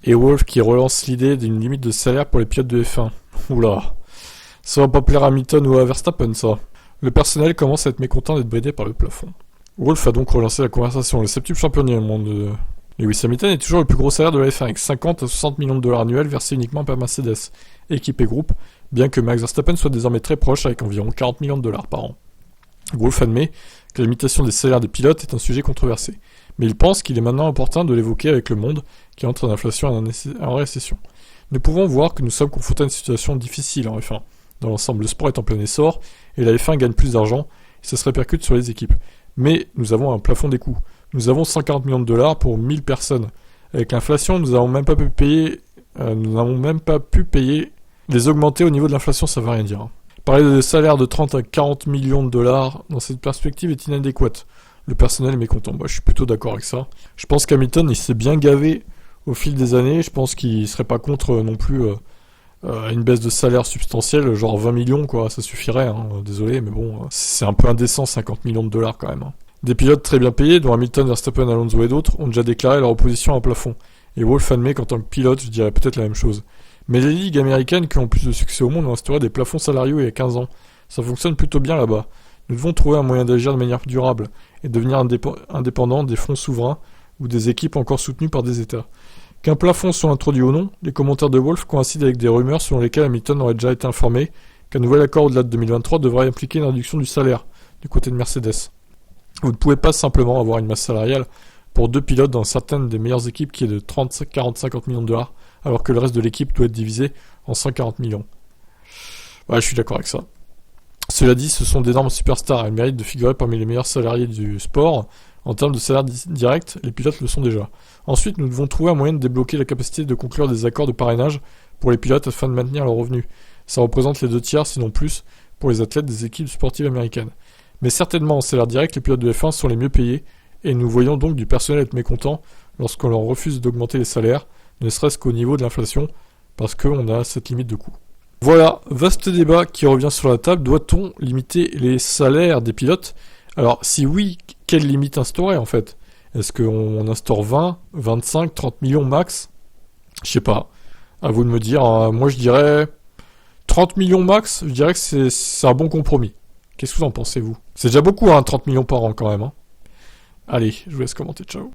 Et Wolf qui relance l'idée d'une limite de salaire pour les pilotes de F1. Oula, ça va pas plaire à Hamilton ou à Verstappen, ça. Le personnel commence à être mécontent d'être bridé par le plafond. Wolf a donc relancé la conversation. Le septuple champion du monde de Lewis Hamilton est toujours le plus gros salaire de la F1 avec 50 à 60 millions de dollars annuels versés uniquement par Mercedes, équipe et groupe, bien que Max Verstappen soit désormais très proche avec environ 40 millions de dollars par an. Wolf admet que la limitation des salaires des pilotes est un sujet controversé, mais il pense qu'il est maintenant opportun de l'évoquer avec le monde qui entre en inflation et en récession. Nous pouvons voir que nous sommes confrontés à une situation difficile en F1. Dans l'ensemble, le sport est en plein essor et la F1 gagne plus d'argent et ça se répercute sur les équipes. Mais nous avons un plafond des coûts. Nous avons 50 millions de dollars pour 1000 personnes. Avec l'inflation, nous n'avons même pas pu payer, les augmenter au niveau de l'inflation, ça ne veut rien dire. Parler de salaires de 30 à 40 millions de dollars dans cette perspective est inadéquate. Le personnel est mécontent. Moi, je suis plutôt d'accord avec ça. Je pense qu'Hamilton, il s'est bien gavé au fil des années. Je pense qu'il serait pas contre non plus une baisse de salaire substantielle, genre 20 millions, quoi. Ça suffirait, hein. Désolé, mais bon, c'est un peu indécent, 50 millions de dollars quand même. Hein. Des pilotes très bien payés, dont Hamilton, Verstappen, Alonso et d'autres, ont déjà déclaré leur opposition à un plafond. Et Wolf admet qu'en tant que pilote, je dirais peut-être la même chose. Mais les ligues américaines qui ont plus de succès au monde ont instauré des plafonds salariaux il y a 15 ans. Ça fonctionne plutôt bien là-bas. Nous devons trouver un moyen d'agir de manière durable et devenir indépendant des fonds souverains ou des équipes encore soutenues par des États. Qu'un plafond soit introduit ou non, les commentaires de Wolf coïncident avec des rumeurs selon lesquelles Hamilton aurait déjà été informé qu'un nouvel accord au-delà de 2023 devrait impliquer une réduction du salaire du côté de Mercedes. Vous ne pouvez pas simplement avoir une masse salariale pour deux pilotes dans certaines des meilleures équipes qui est de 30, 40, 50 millions de dollars, alors que le reste de l'équipe doit être divisé en 140 millions. Ouais, je suis d'accord avec ça. Cela dit, ce sont d'énormes superstars. Elles méritent de figurer parmi les meilleurs salariés du sport. En termes de salaire direct, les pilotes le sont déjà. Ensuite, nous devons trouver un moyen de débloquer la capacité de conclure des accords de parrainage pour les pilotes afin de maintenir leurs revenus. Ça représente les 2/3, sinon plus, pour les athlètes des équipes sportives américaines. Mais certainement, en salaire direct, les pilotes de F1 sont les mieux payés, et nous voyons donc du personnel être mécontent lorsqu'on leur refuse d'augmenter les salaires, ne serait-ce qu'au niveau de l'inflation, parce qu'on a cette limite de coût. Voilà, vaste débat qui revient sur la table. Doit-on limiter les salaires des pilotes ? Alors, si oui, quelle limite instaurer en fait ? Est-ce qu'on instaure 20, 25, 30 millions max ? Je sais pas. À vous de me dire. Moi, je dirais 30 millions max. Je dirais que c'est un bon compromis. Qu'est-ce que vous en pensez, vous ? C'est déjà beaucoup, 30 millions par an quand même. Allez, je vous laisse commenter. Ciao.